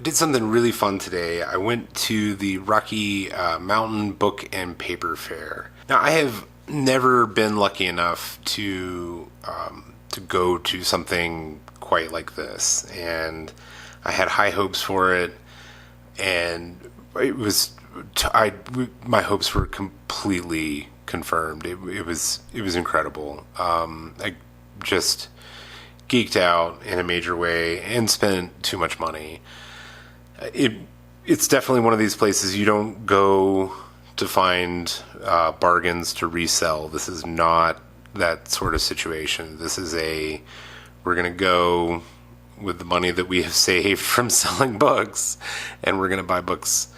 I did something really fun today. I went to the Rocky Mountain Book and Paper Fair. Now, I have never been lucky enough to go to something quite like this, and I had high hopes for it, and it was my hopes were completely confirmed. It was incredible. I just geeked out in a major way and spent too much money. It's definitely one of these places you don't go to find bargains to resell. This is not that sort of situation. This is we're going to go with the money that we have saved from selling books, and we're going to buy books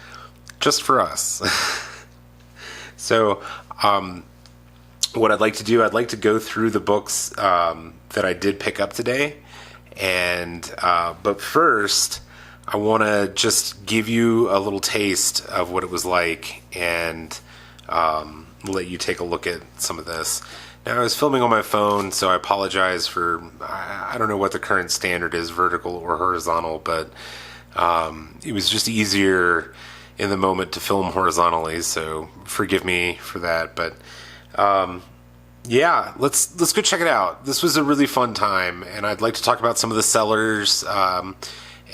just for us. So what I'd like to do, I'd like to go through the books that I did pick up today, but first I want to just give you a little taste of what it was like, and let you take a look at some of this. Now, I was filming on my phone, so I apologize for, I don't know what the current standard is, vertical or horizontal, but it was just easier in the moment to film horizontally, so forgive me for that. But yeah, let's go check it out. This was a really fun time, and I'd like to talk about some of the sellers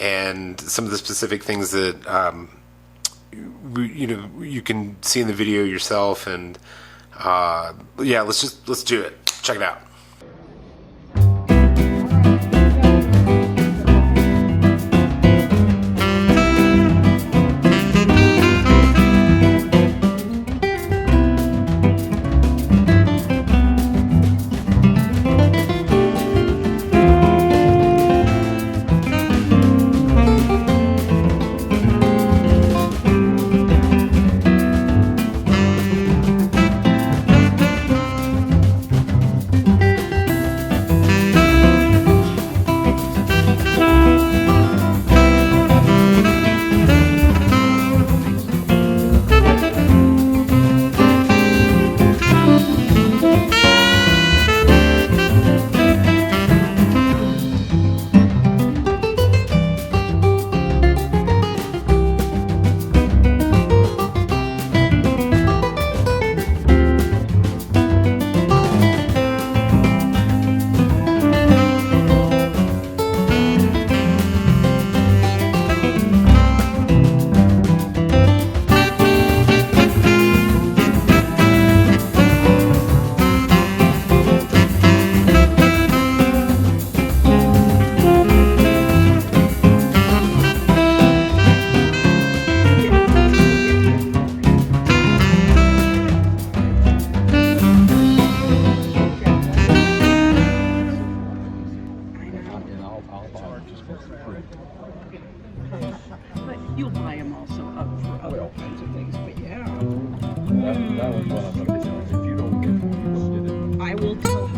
and some of the specific things that you can see in the video yourself. And yeah, let's do it. Check it out. But you'll buy them also up for other kinds of things. But yeah, that was one of them. If you don't get it, I will tell.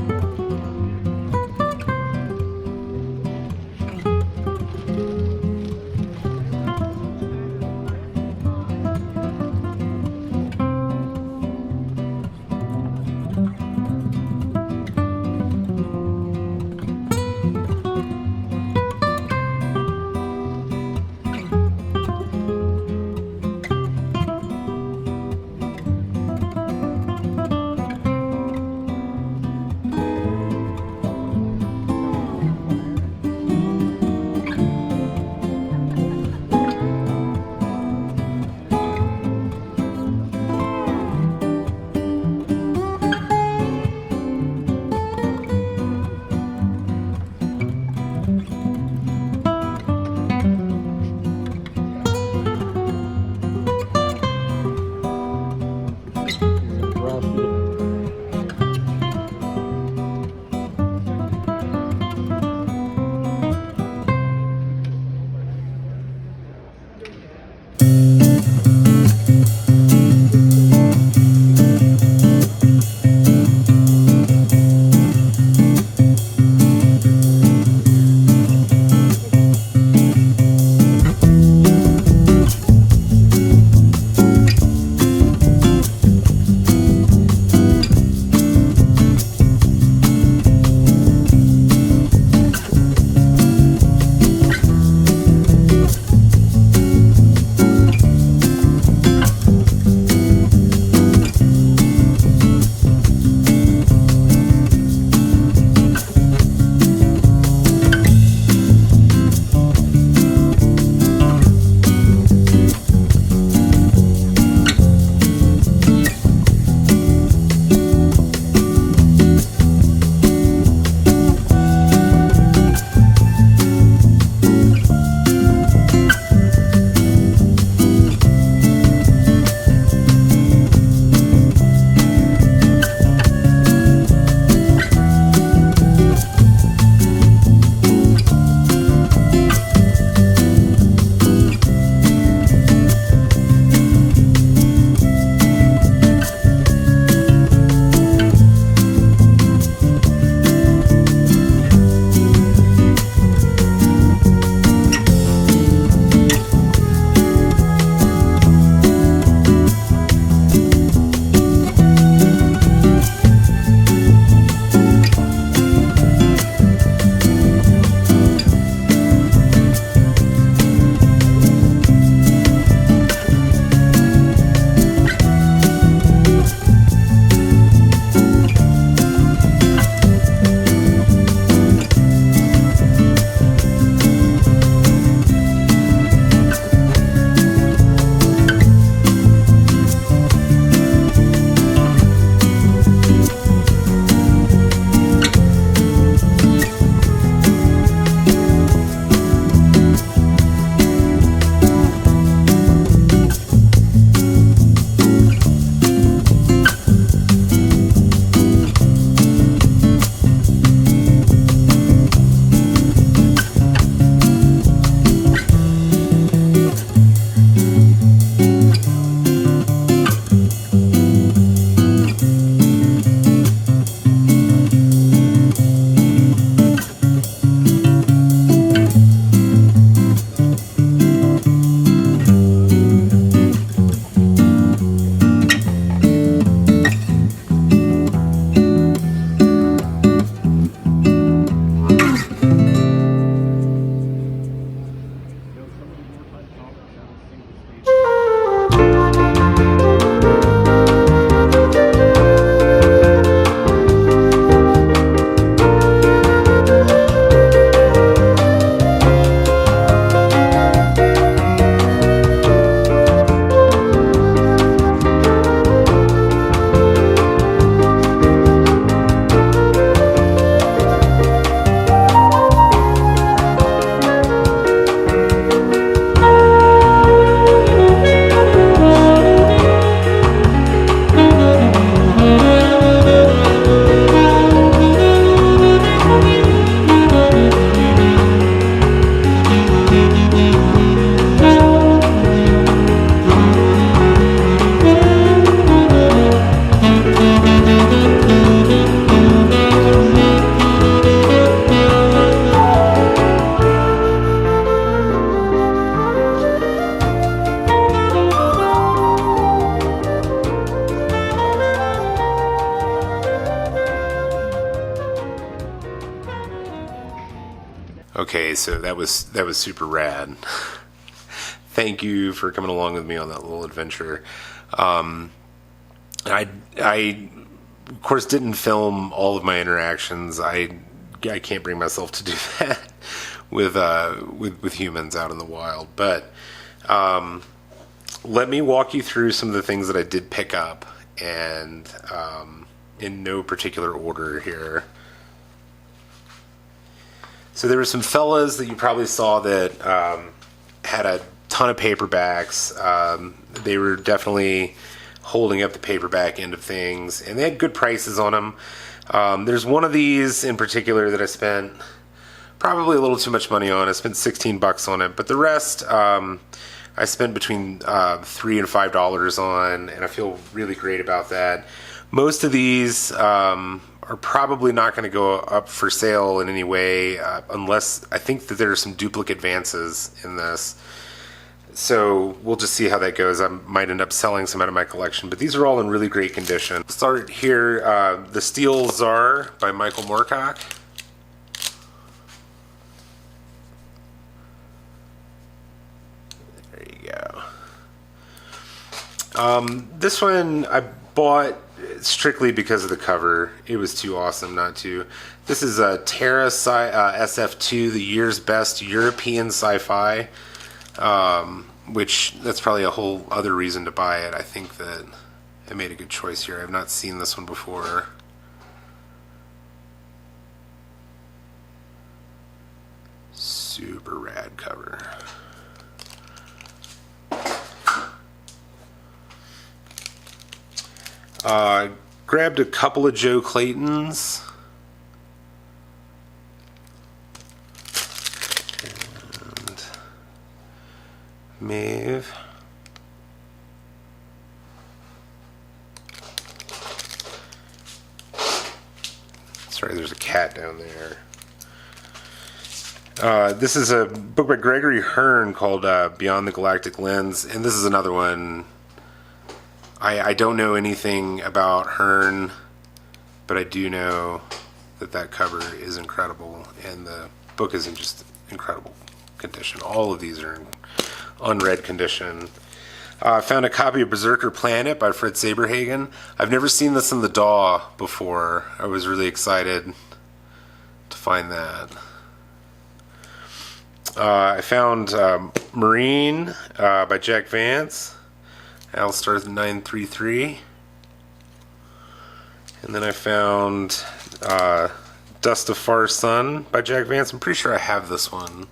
Okay, so that was super rad. Thank you for coming along with me on that little adventure. I of course didn't film all of my interactions. I can't bring myself to do that with humans out in the wild. But let me walk you through some of the things that I did pick up, and in no particular order here. So there were some fellas that you probably saw that had a ton of paperbacks. They were definitely holding up the paperback end of things, and they had good prices on them. There's one of these in particular that I spent probably a little too much money on. I spent $16 on it, but the rest I spent between $3 and $5 on, and I feel really great about that. Most of these are probably not going to go up for sale in any way, unless I think that there are some duplicate advances in this. So we'll just see how that goes. I might end up selling some out of my collection, but these are all in really great condition. Start here, The Steel Czar by Michael Moorcock. There you go. This one I bought strictly because of the cover. It was too awesome not to. This is Terra SF2, the year's best European sci-fi, which that's probably a whole other reason to buy it. I think that I made a good choice here. I've not seen this one before. Super rad cover. Grabbed a couple of Joe Claytons. And Maeve. Sorry, there's a cat down there. This is a book by Gregory Hearn called Beyond the Galactic Lens, and this is another one. I don't know anything about Hearn, but I do know that that cover is incredible, and the book is in just incredible condition. All of these are in unread condition. I found a copy of Berserker Planet by Fred Saberhagen. I've never seen this in the DAW before. I was really excited to find that. I found Marine by Jack Vance. Alistar 933. And then I found Dust of Far Sun by Jack Vance. I'm pretty sure I have this one,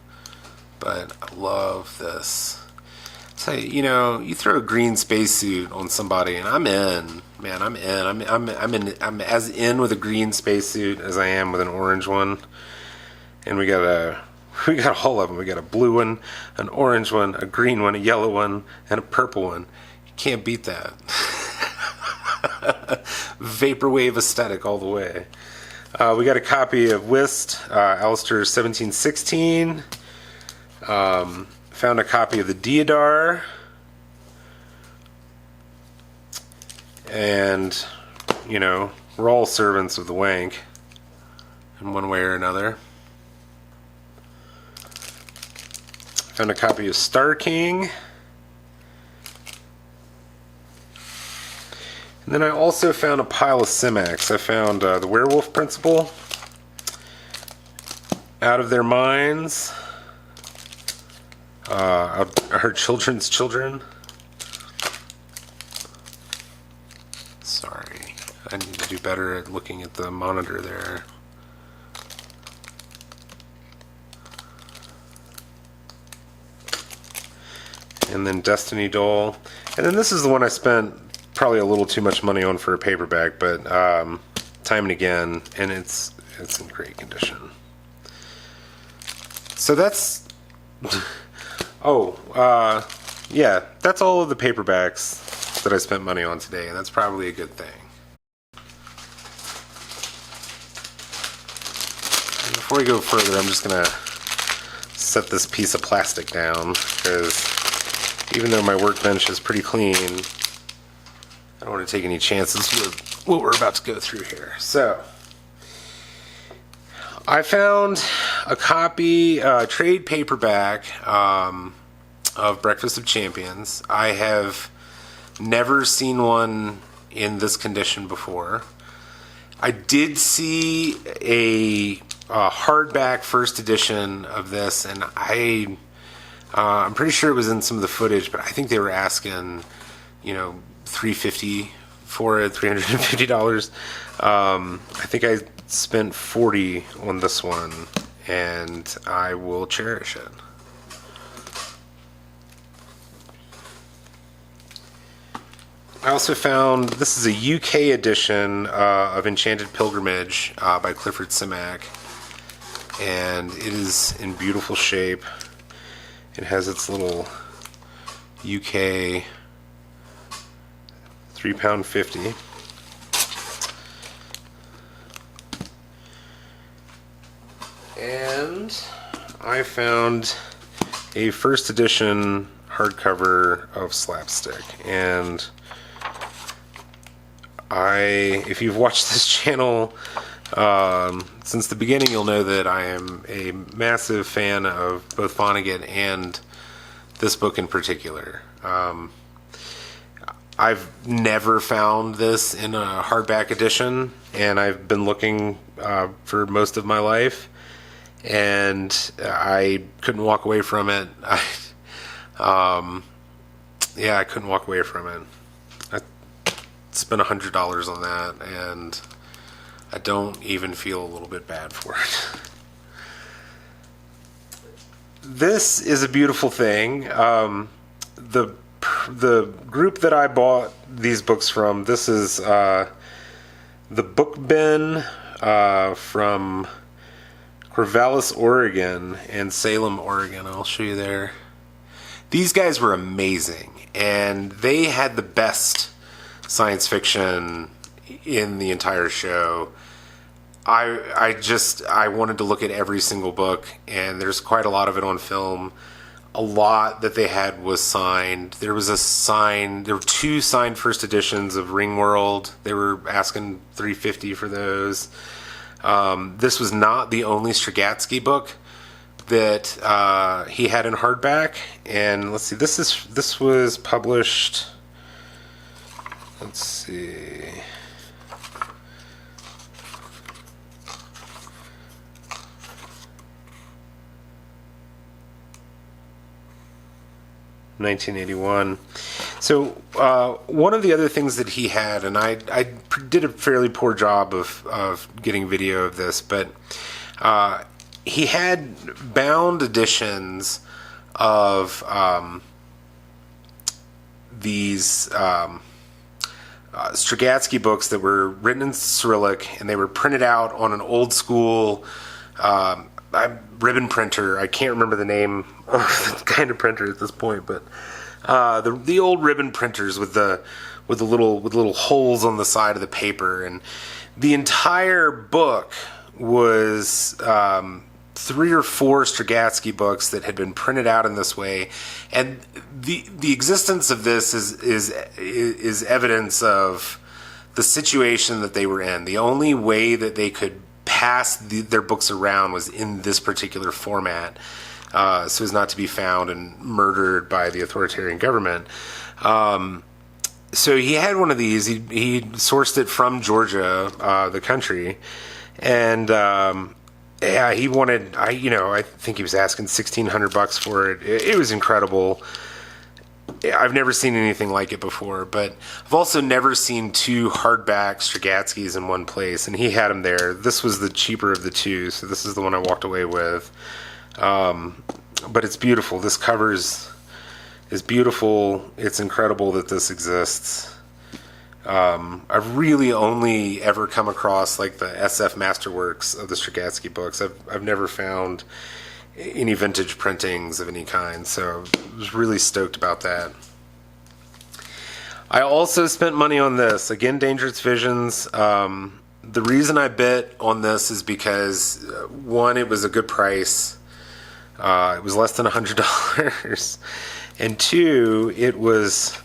but I love this. So, you know, you throw a green spacesuit on somebody and I'm in. Man, I'm in. I'm as in with a green spacesuit as I am with an orange one. And we got all of them. We got a blue one, an orange one, a green one, a yellow one, and a purple one. Can't beat that. Vaporwave aesthetic all the way. We got a copy of Whist, Alistar 1716. Found a copy of the Deodar. And, you know, we're all servants of the Wank in one way or another. Found a copy of Star King. And then I also found a pile of Simax. I found The Werewolf Principle, Out of Their Minds, Our Children's Children. Sorry, I need to do better at looking at the monitor there. And then Destiny Doll. And then this is the one I spent probably a little too much money on for a paperback, but time and again, and it's in great condition. So that's yeah, that's all of the paperbacks that I spent money on today, and that's probably a good thing. And before we go further, I'm just gonna set this piece of plastic down, because even though my workbench is pretty clean, I don't want to take any chances with what we're about to go through here. So, I found a copy, trade paperback of Breakfast of Champions. I have never seen one in this condition before. I did see a hardback first edition of this, and I'm pretty sure it was in some of the footage, but I think they were asking, $350 for it, $350. I think I spent $40 on this one, and I will cherish it. I also found, this is a UK edition of Enchanted Pilgrimage by Clifford Simak, and it is in beautiful shape. It has its little UK £3.50. And I found a first edition hardcover of Slapstick, and if you've watched this channel since the beginning, you'll know that I am a massive fan of both Vonnegut and this book in particular. I've never found this in a hardback edition, and I've been looking for most of my life, and I couldn't walk away from it. I couldn't walk away from it. I spent $100 on that, and I don't even feel a little bit bad for it. This is a beautiful thing. The group that I bought these books from, this is the Book Bin from Corvallis, Oregon, and Salem, Oregon. I'll show you there. These guys were amazing, and they had the best science fiction in the entire show. I wanted to look at every single book, and there's quite a lot of it on film. A lot that they had was signed. There were two signed first editions of Ringworld. They were asking $350 for those. This was not the only Strugatsky book that he had in hardback. And let's see, this was published. Let's see. $1981. So one of the other things that he had, and I did a fairly poor job of getting video of this, but he had bound editions of these Strugatsky books that were written in Cyrillic, and they were printed out on an old school ribbon printer. I can't remember the name of the kind of printer at this point, but the old ribbon printers with the little holes on the side of the paper, and the entire book was 3 or 4 Strugatsky books that had been printed out in this way, and the existence of this is evidence of the situation that they were in. The only way that they could pass their books around was in this particular format, so as not to be found and murdered by the authoritarian government. So he had one of these. He sourced it from Georgia, the country, and he wanted. I think he was asking $1,600 for it. It was incredible. I've never seen anything like it before, but I've also never seen 2 hardback Strugatskys in one place, and he had them there. This was the cheaper of the 2, so this is the one I walked away with. But it's beautiful. This cover is beautiful. It's incredible that this exists. I've really only ever come across like the SF Masterworks of the Strugatsky books. I've never found any vintage printings of any kind, so I was really stoked about that. I also spent money on this. Again, Dangerous Visions. The reason I bit on this is because, one, it was a good price. It was less than $100. And 2, it was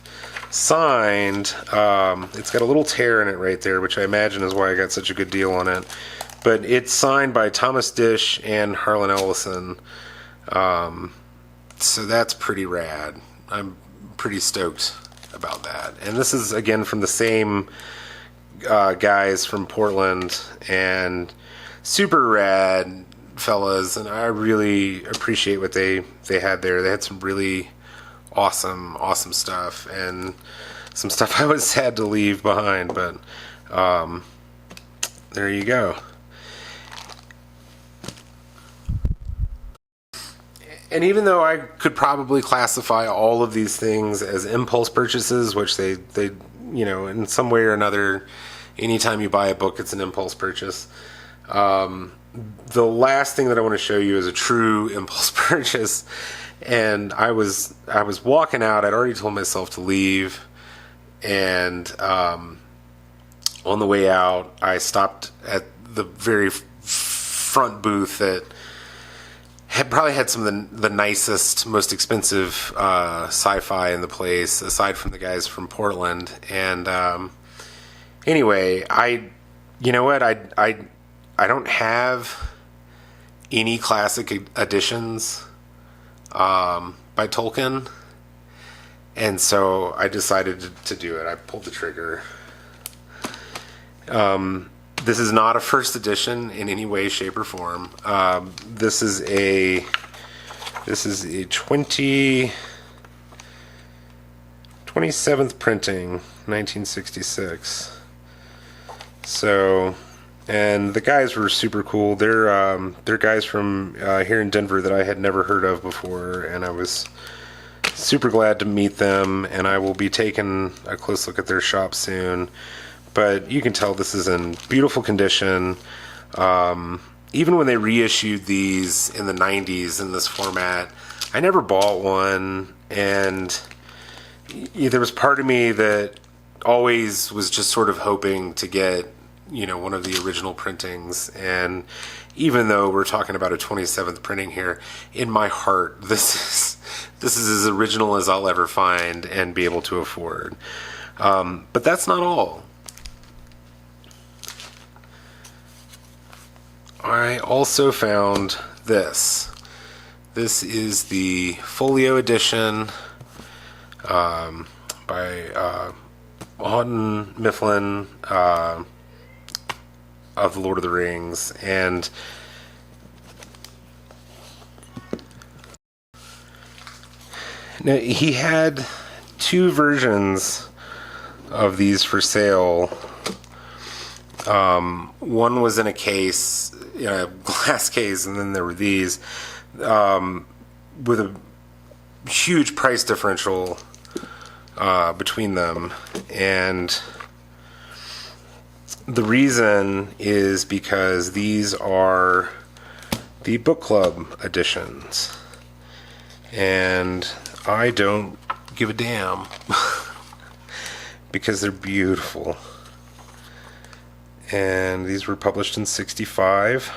signed. It's got a little tear in it right there, which I imagine is why I got such a good deal on it. But it's signed by Thomas Dish and Harlan Ellison. So that's pretty rad. I'm pretty stoked about that. And this is, again, from the same guys from Portland, and super rad fellas, and I really appreciate what they had there. They had some really awesome stuff, and some stuff I was sad to leave behind, but there you go. And even though I could probably classify all of these things as impulse purchases, which they in some way or another, anytime you buy a book, it's an impulse purchase. The last thing that I want to show you is a true impulse purchase. And I was walking out. I'd already told myself to leave, and on the way out, I stopped at the very front booth that had probably had some of the nicest, most expensive sci-fi in the place, aside from the guys from Portland. And anyway, you know what? I don't have any classic editions by Tolkien, and so I decided to do it. I pulled the trigger. This is not a first edition in any way, shape, or form. This is a 27th printing, 1966. So, and the guys were super cool. They're guys from here in Denver that I had never heard of before, and I was super glad to meet them. And I will be taking a close look at their shop soon. But you can tell this is in beautiful condition. Even when they reissued these in the 90s in this format, I never bought one, and there was part of me that always was just sort of hoping to get, one of the original printings. And even though we're talking about a 27th printing here, in my heart, this is as original as I'll ever find and be able to afford. But that's not all. I also found this. This is the folio edition by Houghton Mifflin of The Lord of the Rings. And now he had two versions of these for sale. One was in a case, a glass case, and then there were these with a huge price differential between them. And the reason is because these are the book club editions, and I don't give a damn because they're beautiful. And these were published in '65.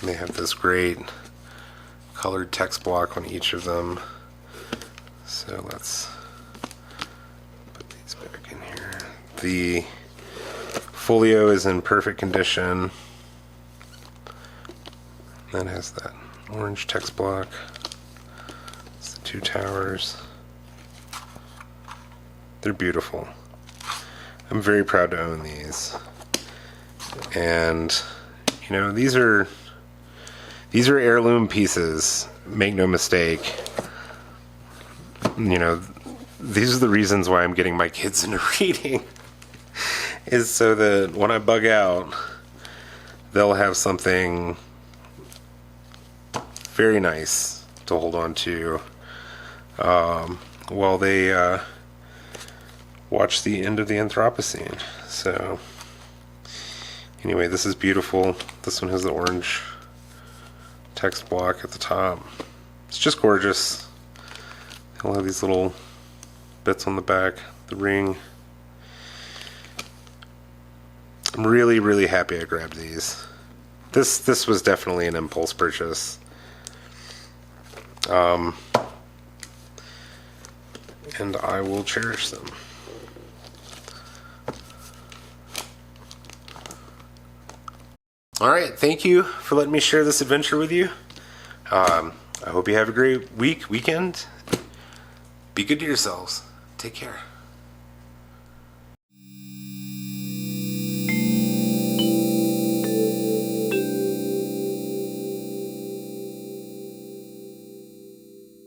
They have this great colored text block on each of them. So let's put these back in here. The folio is in perfect condition. That has that orange text block. Two towers. They're beautiful. I'm very proud to own these. And these are heirloom pieces, make no mistake. These are the reasons why I'm getting my kids into reading, is so that when I bug out, they'll have something very nice to hold on to while they watch the end of the Anthropocene. So anyway, this is beautiful. This one has the orange text block at the top. It's just gorgeous. They'll have these little bits on the back, the ring. I'm really, really happy I grabbed these. This was definitely an impulse purchase. and I will cherish them. All right, thank you for letting me share this adventure with you. I hope you have a great weekend. Be good to yourselves. Take care.